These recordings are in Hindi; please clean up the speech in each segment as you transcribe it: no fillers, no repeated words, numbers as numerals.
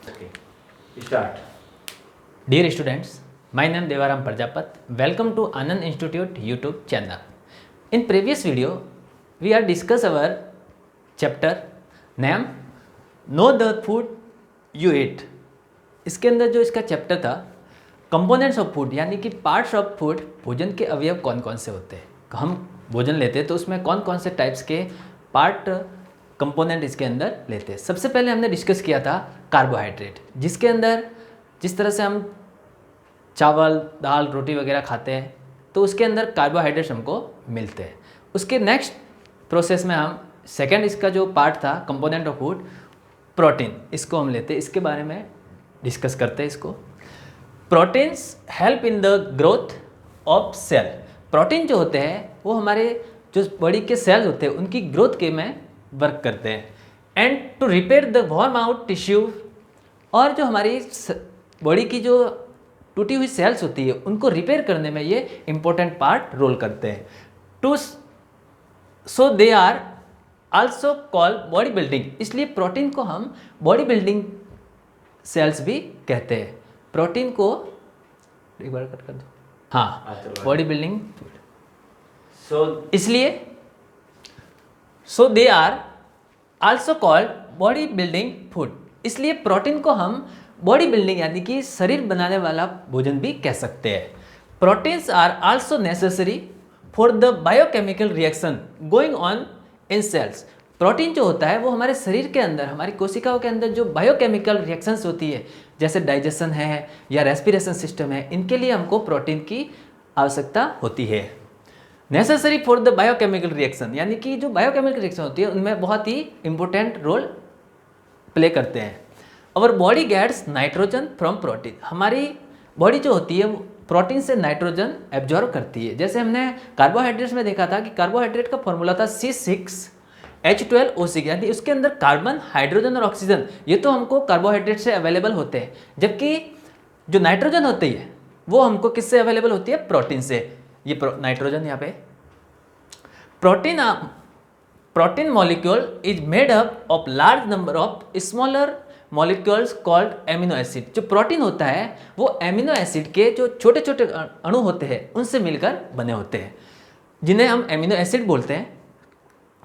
Okay. Start. Dear students, my name Devaram Prajapat. Welcome to Anand Institute YouTube channel. In previous video, we are discuss our chapter name Know the food you eat. इसके अंदर जो इसका चैप्टर था कंपोनेंट्स ऑफ फूड, यानी कि पार्ट्स ऑफ फूड, भोजन के अवयव कौन कौन से होते हैं। हम भोजन लेते हैं तो उसमें कौन कौन से टाइप्स के पार्ट कंपोनेंट इसके अंदर लेते हैं। सबसे पहले हमने डिस्कस किया था कार्बोहाइड्रेट, जिसके अंदर जिस तरह से हम चावल दाल रोटी वगैरह खाते हैं तो उसके अंदर कार्बोहाइड्रेट्स हमको मिलते हैं। उसके नेक्स्ट प्रोसेस में हम सेकेंड इसका जो पार्ट था कंपोनेंट ऑफ फूड प्रोटीन, इसको हम लेते हैं। इसके बारे में डिस्कस करते हैं इसको। Proteins help in the growth of cell. Protein जो होते हैं वो हमारे जो बॉडी के सेल्स होते हैं उनकी ग्रोथ के में वर्क करते हैं। And to repair the worn out tissue, और जो हमारी बॉडी की जो टूटी हुई सेल्स होती है उनको रिपेयर करने में ये इंपॉर्टेंट पार्ट रोल करते हैं। To so they are also call body building, इसलिए प्रोटीन को हम बॉडी बिल्डिंग सेल्स भी कहते हैं। प्रोटीन को एक बार कट कर दो, हाँ, बॉडी बिल्डिंग इसलिए so they are also called body building food, इसलिए प्रोटीन को हम बॉडी बिल्डिंग यानी कि शरीर बनाने वाला भोजन भी कह सकते हैं। Proteins are also necessary for the biochemical reaction going on in cells. Protein जो होता है वो हमारे शरीर के अंदर, हमारी कोशिकाओं के अंदर जो बायोकेमिकल रिएक्शंस होती है, जैसे डाइजेशन है या रेस्पिरेशन सिस्टम है, इनके लिए हमको प्रोटीन की आवश्यकता होती है। Necessary for the biochemical reaction, यानी कि जो बायोकेमिकल रिएक्शन होती है उनमें बहुत ही इंपॉर्टेंट रोल प्ले करते हैं। और body gets nitrogen from protein, हमारी बॉडी जो होती है वो प्रोटीन से नाइट्रोजन एब्जॉर्ब करती है। जैसे हमने कार्बोहाइड्रेट्स में देखा था कि कार्बोहाइड्रेट का फॉर्मूला था C6H12O6, यानी उसके अंदर कार्बन हाइड्रोजन और ऑक्सीजन, ये तो हमको कार्बोहाइड्रेट से अवेलेबल होते हैं, जबकि जो नाइट्रोजन होती है वो हमको किससे अवेलेबल होती है? प्रोटीन से। ये नाइट्रोजन यहाँ पे protein molecule is made up of large number of smaller molecules called amino acid. जो प्रोटीन होता है वो एमिनो एसिड के जो छोटे छोटे अणु होते हैं उनसे मिलकर बने होते हैं, जिन्हें हम एमिनो एसिड बोलते हैं।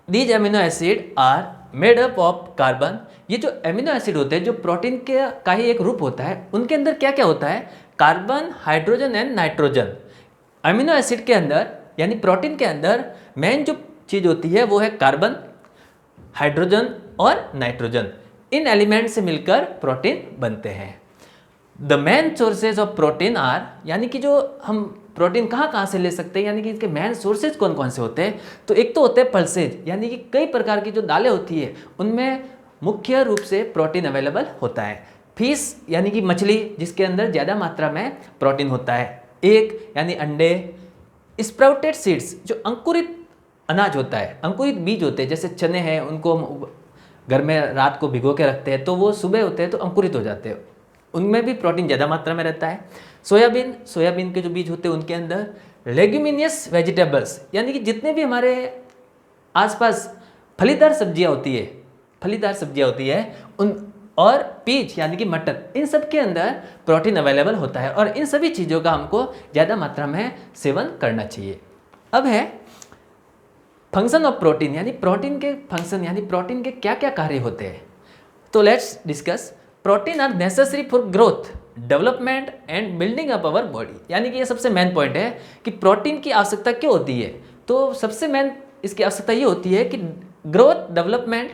These amino acid are made up of carbon. ये जो एमिनो एसिड होते हैं जो प्रोटीन के का ही एक रूप होता है, उनके अंदर क्या क्या होता है? Carbon, hydrogen and nitrogen. Amino acid के अंदर यानी प्रोटीन के अंदर मेन जो चीज़ होती है वो है कार्बन, हाइड्रोजन और नाइट्रोजन। इन एलिमेंट से मिलकर प्रोटीन बनते हैं। The main sources of protein are, यानी कि जो हम प्रोटीन कहाँ से ले सकते हैं, यानी कि इसके मेन सोर्सेज कौन कौन से होते हैं? तो एक तो होते हैं पल्सेज, यानी कि कई प्रकार की जो दालें होती है उनमें मुख्य रूप से प्रोटीन अवेलेबल होता है। फिश यानी कि मछली, जिसके अंदर ज़्यादा मात्रा में प्रोटीन होता है। एक यानी अंडे। स्प्राउटेड सीड्स, जो अंकुरित अनाज होता है, अंकुरित बीज होते हैं, जैसे चने हैं, उनको हम घर में रात को भिगो के रखते हैं तो वो सुबह होते हैं तो अंकुरित हो जाते हैं, उनमें भी प्रोटीन ज़्यादा मात्रा में रहता है। सोयाबीन के जो बीज होते हैं उनके अंदर। लेग्यूमिनियस वेजिटेबल्स, यानी कि जितने भी हमारे आसपास फलीदार सब्जियां होती है उन, और पीच यानी कि मटर, इन सब के अंदर प्रोटीन अवेलेबल होता है और इन सभी चीज़ों का हमको ज़्यादा मात्रा में सेवन करना चाहिए। अब है फंक्शन ऑफ प्रोटीन, यानी प्रोटीन के फंक्शन, यानी प्रोटीन के क्या क्या कार्य होते हैं। तो let's discuss. Protein are necessary for growth, development and building up our body, यानी कि ये सबसे मेन पॉइंट है कि प्रोटीन की आवश्यकता क्यों होती है। तो सबसे मेन इसकी आवश्यकता ये होती है कि ग्रोथ, डेवलपमेंट,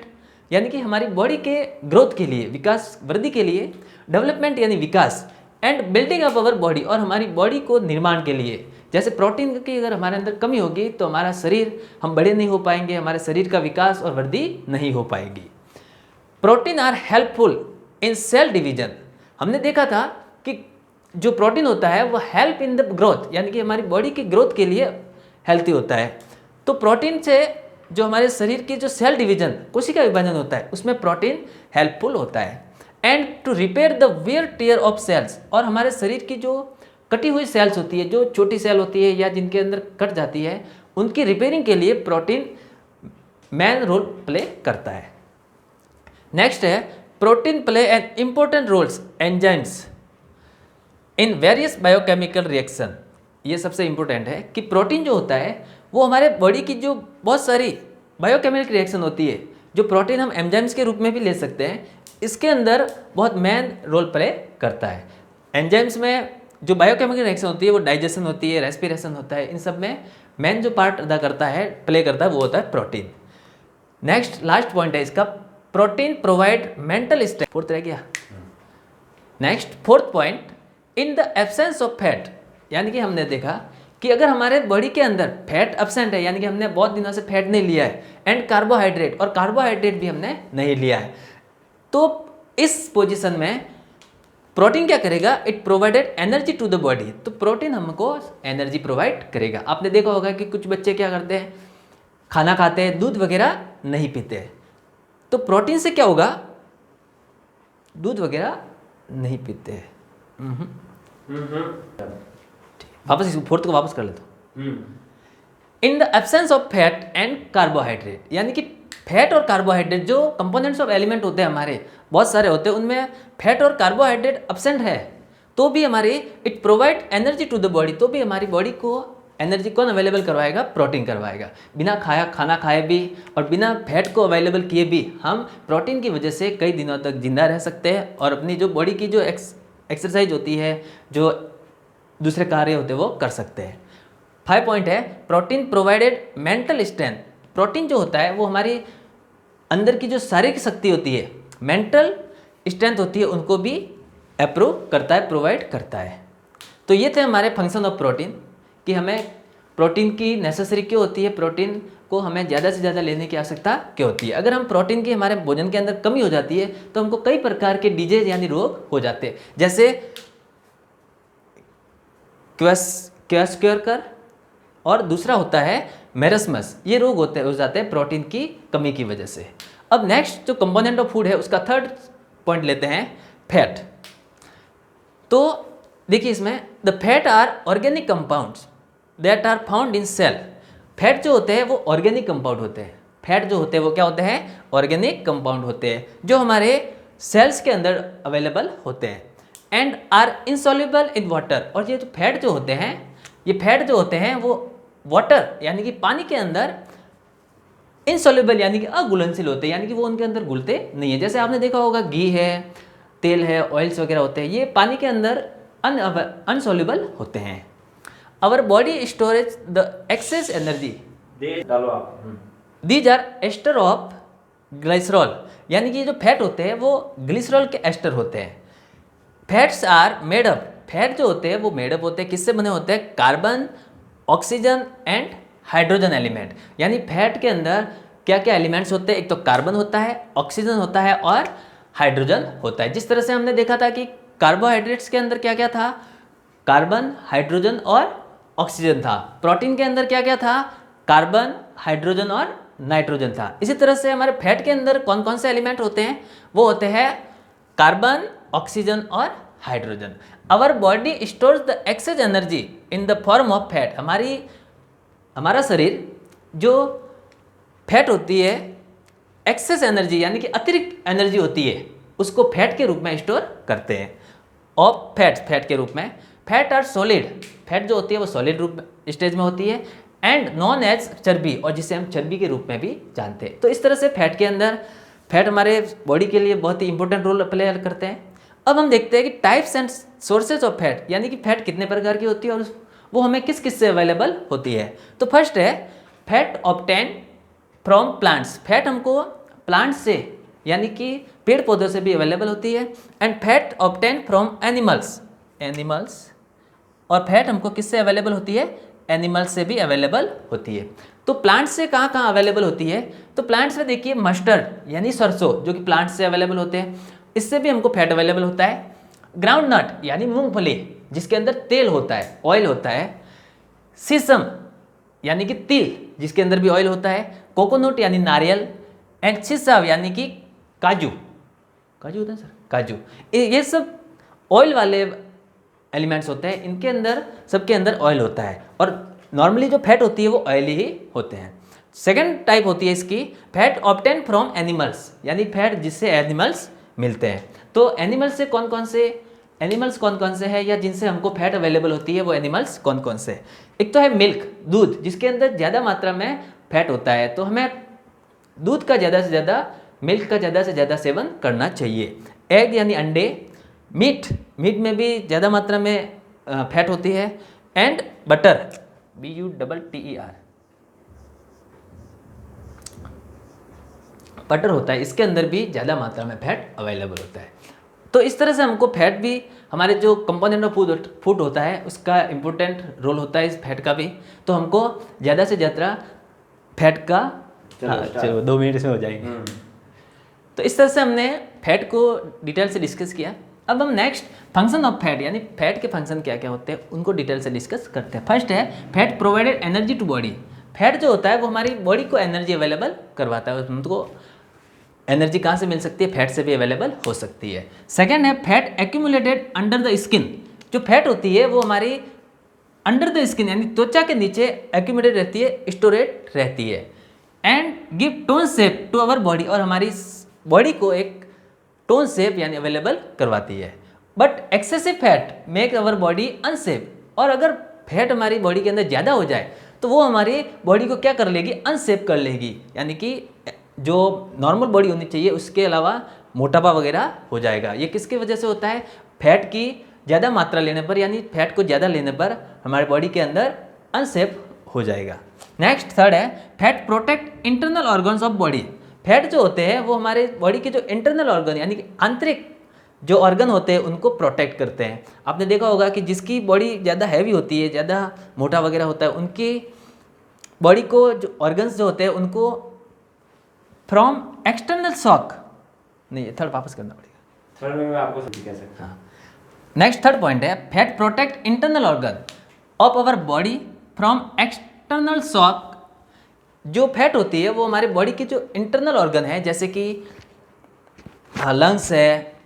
यानी कि हमारी बॉडी के ग्रोथ के लिए, विकास वृद्धि के लिए, डेवलपमेंट यानी विकास, and building up our body, और हमारी बॉडी को निर्माण के लिए। जैसे प्रोटीन की अगर हमारे अंदर कमी होगी तो हमारा शरीर, हम बड़े नहीं हो पाएंगे, हमारे शरीर का विकास और वृद्धि नहीं हो पाएगी। Protein are helpful in cell division. हमने देखा था कि जो प्रोटीन होता है वो हेल्प इन द ग्रोथ, यानी कि हमारी बॉडी की ग्रोथ के लिए हेल्थी होता है। तो प्रोटीन से जो हमारे शरीर की जो सेल डिवीजन, कोशिका विभाजन होता है, उसमें प्रोटीन हेल्पफुल होता है। And to repair the wear tear of cells, और हमारे शरीर की जो कटी हुई सेल्स होती है, जो छोटी सेल होती है या जिनके अंदर कट जाती है, उनकी रिपेयरिंग के लिए प्रोटीन मेन रोल प्ले करता है। नेक्स्ट है protein play an important roles enzymes in various biochemical reaction. ये सबसे इम्पोर्टेंट है कि प्रोटीन जो होता है वो हमारे बॉडी की जो बहुत सारी बायोकेमिकल रिएक्शन होती है, जो प्रोटीन हम एंजाइम्स के रूप में भी ले सकते हैं, इसके अंदर बहुत मेन रोल प्ले करता है। एंजाइम्स में जो बायोकेमिकल रिएक्शन होती है वो डाइजेशन होती है, रेस्पिरेशन होता है, इन सब में मेन जो पार्ट अदा करता है, प्ले करता है, वो होता है प्रोटीन। नेक्स्ट लास्ट पॉइंट है इसका, protein provide mental strength. Fourth रह गया। Next fourth point, in the absence of fat, यानी कि हमने देखा कि अगर हमारे बॉडी के अंदर फैट एब्सेंट है, यानी कि हमने बहुत दिनों से फैट नहीं लिया है, एंड कार्बोहाइड्रेट, और कार्बोहाइड्रेट भी हमने नहीं लिया है, तो इस पोजीशन में प्रोटीन क्या करेगा, it provided energy to the body. तो प्रोटीन हमको एनर्जी प्रोवाइड करेगा। आपने देखा होगा कि कुछ बच्चे क्या करते हैं, खाना खाते हैं, दूध वगैरह नहीं पीते हैं, तो प्रोटीन से क्या होगा, दूध वगैरह नहीं पीते हैं। वापस इस फोर्थ को वापस कर लेता हूँ। In the absence of fat and carbohydrate, यानी कि फैट और कार्बोहाइड्रेट जो कंपोनेंट्स ऑफ एलिमेंट होते हैं हमारे, बहुत सारे होते हैं, उनमें फैट और कार्बोहाइड्रेट एब्सेंट है, तो भी हमारी it provide energy to the body, तो भी हमारी बॉडी को एनर्जी कौन अवेलेबल करवाएगा, प्रोटीन करवाएगा। बिना खाना खाए भी और बिना फैट को अवेलेबल किए भी हम प्रोटीन की वजह से कई दिनों तक जिंदा रह सकते हैं और अपनी जो बॉडी की जो एक्सरसाइज होती है, जो दूसरे कार्य होते हैं, वो कर सकते हैं। 5 पॉइंट है, protein provided mental strength. Protein जो होता है वो हमारी अंदर की जो शारीरिक शक्ति होती है, मेंटल स्ट्रेंथ होती है, उनको भी अप्रूव करता है, प्रोवाइड करता है। तो ये थे हमारे फंक्शन ऑफ प्रोटीन, कि हमें प्रोटीन की नेसेसरी क्यों होती है, प्रोटीन को हमें ज़्यादा से ज़्यादा लेने की आवश्यकता क्यों होती है। अगर हम प्रोटीन की हमारे भोजन के अंदर कमी हो जाती है तो हमको कई प्रकार के डिजीज यानी रोग हो जाते हैं, जैसे क्वेस्क्योरकर और दूसरा होता है मेरस्मस। ये रोग हो जाते हैं प्रोटीन की कमी की वजह से। अब नेक्स्ट जो कंपोनेंट ऑफ फूड है उसका थर्ड पॉइंट लेते हैं, फैट। तो देखिए इसमें, the fat are organic compounds that are found in cell. Fat जो होते हैं वो ऑर्गेनिक कंपाउंड होते हैं। फैट जो होते हैं वो क्या होते हैं, ऑर्गेनिक कंपाउंड होते हैं, जो हमारे सेल्स के अंदर अवेलेबल होते हैं, and are insoluble in water. और ये जो फैट जो होते हैं, ये फैट जो होते हैं वो वाटर यानी कि पानी के अंदर इनसॉल्युबल यानी कि अघुलनशील होते हैं, यानी कि वो उनके अंदर घुलते नहीं है। जैसे आपने देखा होगा घी है, तेल है, ऑयल्स वगैरह होते हैं, ये पानी के अंदर अनसॉल्युबल होते हैं। Our body storage the excess energy, these are ester of glycerol, यानी कि जो फैट होते हैं वो ग्लिसरॉल के एस्टर होते हैं। Fats are made up, fat जो होते हैं वो मेड अप होते हैं, किससे बने होते हैं, carbon, oxygen and hydrogen element. यानी फैट के अंदर क्या क्या एलिमेंट्स होते हैं, एक तो कार्बन होता है, ऑक्सीजन होता है और हाइड्रोजन होता है। जिस तरह से हमने देखा था कि कार्बोहाइड्रेट्स के अंदर क्या क्या था, कार्बन, हाइड्रोजन और ऑक्सीजन था। प्रोटीन के अंदर क्या क्या था, कार्बन, हाइड्रोजन और नाइट्रोजन था। इसी तरह से हमारे फैट के अंदर कौन कौन से एलिमेंट होते हैं, वो होते हैं कार्बन, ऑक्सीजन और hydrogen. Our body stores the excess energy in the form of fat. हमारा शरीर जो फैट होती है, एक्सेस एनर्जी यानी कि अतिरिक्त एनर्जी होती है, उसको फैट के रूप में स्टोर करते हैं, ऑफ फैट के रूप में। फैट आर सॉलिड, फैट जो होती है वो सॉलिड रूप स्टेज में होती है, एंड नॉन एज चर्बी, और जिसे हम चर्बी के रूप में भी जानते हैं। तो इस तरह से फैट के अंदर, फैट हमारे बॉडी के लिए बहुत ही इंपॉर्टेंट रोल प्ले करते हैं। अब हम देखते हैं कि types and sources of fat, यानी कि फैट कितने प्रकार की होती है और वो हमें किस किस से अवेलेबल होती है। तो फर्स्ट है fat obtain from plants. Fat हमको प्लांट से यानी कि पेड़ पौधों से भी अवेलेबल होती है। And fat obtain from animals, और फैट हमको किससे अवेलेबल होती है, एनिमल्स से भी अवेलेबल होती है। तो प्लांट्स से कहाँ कहाँ अवेलेबल होती है, तो प्लांट्स में देखिए मस्टर्ड यानी सरसों, जो कि प्लांट्स से अवेलेबल होते हैं, इससे भी हमको फैट अवेलेबल होता है। ग्राउंड नट यानी मूंगफली, जिसके अंदर तेल होता है, ऑयल होता है। सीसम यानी कि तिल, जिसके अंदर भी ऑयल होता है। कोकोनट यानी नारियल। एंड सिसाव यानी कि काजू होता है सर, काजू। ये सब ऑयल वाले एलिमेंट्स होते हैं, इनके अंदर सबके अंदर ऑयल होता है, और नॉर्मली जो फैट होती है वो ऑयली ही होते हैं। सेकेंड टाइप होती है इसकी, फैट ऑब्टेन फ्रॉम एनिमल्स, यानी फैट जिससे एनिमल्स मिलते हैं। तो एनिमल्स कौन कौन से हैं या जिनसे हमको फैट अवेलेबल होती है, वो एनिमल्स कौन कौन से हैं? एक तो है मिल्क, दूध, जिसके अंदर ज़्यादा मात्रा में फैट होता है, तो हमें दूध का ज़्यादा से ज़्यादा, मिल्क का ज़्यादा से ज़्यादा सेवन करना चाहिए। एग यानी अंडे, मीट में भी ज़्यादा मात्रा में फैट होती है, एंड बटर, BUTTER, बटर होता है, इसके अंदर भी ज़्यादा मात्रा में फैट अवेलेबल होता है। तो इस तरह से हमको फैट भी, हमारे जो कंपोनेंट ऑफ फूड होता है उसका इम्पोर्टेंट रोल होता है इस फैट का भी। तो हमको ज़्यादा से ज़्यादा फैट का, चलो 2 मिनट इसमें हो जाएंगे। तो इस तरह से हमने फैट को डिटेल से डिस्कस किया। अब हम नेक्स्ट फंक्शन ऑफ फैट, यानी फैट के फंक्शन क्या क्या होते हैं उनको डिटेल से डिस्कस करते हैं। फर्स्ट है fat provided energy to body. Fat जो होता है वो हमारी बॉडी को एनर्जी अवेलेबल करवाता है। हमको एनर्जी कहाँ से मिल सकती है? फैट से भी अवेलेबल हो सकती है। सेकेंड है fat accumulated under the skin. जो फैट होती है वो हमारी अंडर द स्किन यानी त्वचा के नीचे एक्यूमुलेट रहती है, स्टोरेड रहती है, and give tone shape to our body, और हमारी बॉडी को एक टोन शेप यानी अवेलेबल करवाती है। But excessive fat make our body unsafe, और अगर फैट हमारी बॉडी के अंदर ज़्यादा हो जाए तो वो हमारी बॉडी को क्या कर लेगी? अनसेफ कर लेगी, यानी कि जो नॉर्मल बॉडी होनी चाहिए उसके अलावा मोटापा वगैरह हो जाएगा। ये किसकी वजह से होता है? फैट की ज़्यादा मात्रा लेने पर, यानी फैट को ज़्यादा लेने पर हमारे बॉडी के अंदर अनसेफ हो जाएगा। नेक्स्ट थर्ड है fat protect internal organs of body. Fat जो होते हैं वो हमारे बॉडी के जो इंटरनल ऑर्गन यानी कि आंतरिक जो ऑर्गन होते हैं उनको प्रोटेक्ट करते हैं। आपने देखा होगा कि जिसकी बॉडी ज़्यादा हैवी होती है, ज़्यादा मोटा वगैरह होता है, उनकी बॉडी को जो ऑर्गन्स जो होते हैं उनको फ्रॉम एक्सटर्नल शॉक, नहीं थर्ड वापस करना पड़ेगा, थर्ड में मैं आपको समझ कह सकता हूँ। हाँ, नेक्स्ट थर्ड पॉइंट है fat protect internal organ of our body from external shock. जो फैट होती है वो हमारे बॉडी के जो इंटरनल ऑर्गन है, जैसे कि लंग्स है,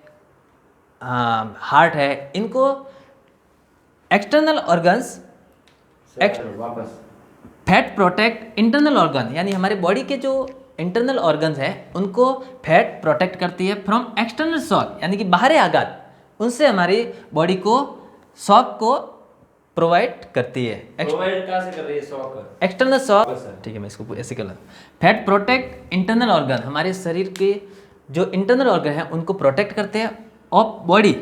हार्ट है, इनको एक्सटर्नल ऑर्गन्स वापस फैट प्रोटेक्ट इंटरनल ऑर्गन, यानी हमारे बॉडी के जो इंटरनल ऑर्गन्स हैं उनको फैट प्रोटेक्ट करती है फ्रॉम एक्सटर्नल शॉक, यानी कि बाहरी आघात, उनसे हमारी बॉडी को शॉक को प्रोवाइड करती है। प्रोवाइड कहाँ से कर रही है? शॉक, एक्सटर्नल शॉक, ठीक है मैं इसको ऐसे कर लेता हूँ। फैट प्रोटेक्ट इंटरनल ऑर्गन, हमारे शरीर के जो इंटरनल ऑर्गन हैं उनको प्रोटेक्ट करते हैं of body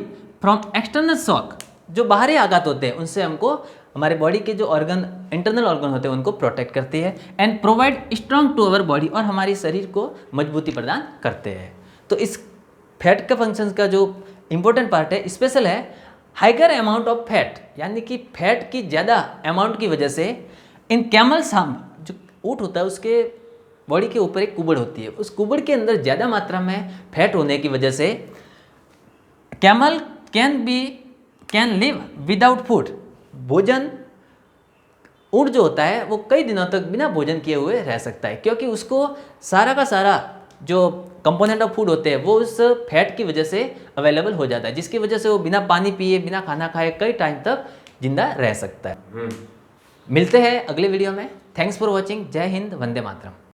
from external shock. जो बाहरी आघात होते हैं उनसे हमको हमारे बॉडी के जो ऑर्गन इंटरनल ऑर्गन होते हैं उनको प्रोटेक्ट करती है, and provide strong to our body, और हमारे शरीर को मजबूती प्रदान करते हैं। तो इस फैट का फंक्शन का जो इम्पोर्टेंट पार्ट है स्पेशल है हाइगर अमाउंट ऑफ फैट, यानी कि फैट की ज़्यादा अमाउंट की वजह से इन कैमल्स, हम जो ऊँट होता है उसके बॉडी के ऊपर एक कुबड़ होती है, उस कुबड़ के अंदर ज़्यादा मात्रा में फैट होने की वजह से camel can live without food. भोजन, ऊँट जो होता है वो कई दिनों तक बिना भोजन किए हुए रह सकता है, क्योंकि उसको सारा का सारा जो कंपोनेंट ऑफ फूड होते हैं वो उस फैट की वजह से अवेलेबल हो जाता है, जिसकी वजह से वो बिना पानी पिए, बिना खाना खाए कई टाइम तक जिंदा रह सकता है। मिलते हैं अगले वीडियो में। Thanks for watching. जय हिंद, वंदे मातरम।